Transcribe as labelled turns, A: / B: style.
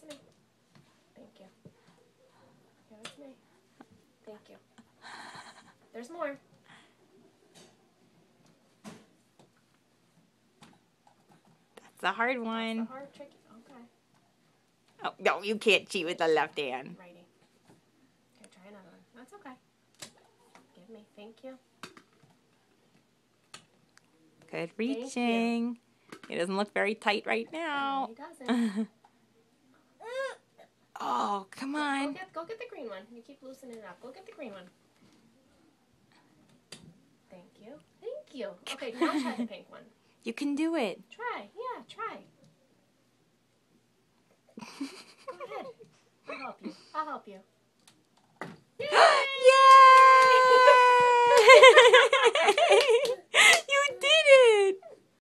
A: it's me. Thank you. Give it to me. Thank you. There's more.
B: That's a hard one.
A: That's the hard, tricky. Okay.
B: Oh, no, you can't cheat with the left hand.
A: Righty. Okay, try another one. That's okay. Give me. Thank you.
B: Good reaching. It doesn't look very tight right now.
A: No, he doesn't.
B: Oh, come on.
A: Go get the green one. You keep loosening it up. Go get the green one. Thank you. Thank you. Okay, now try the pink one.
B: You can do it.
A: Try. Yeah, try. Go ahead. I'll help you. I'll help you. Yay!
B: Yay!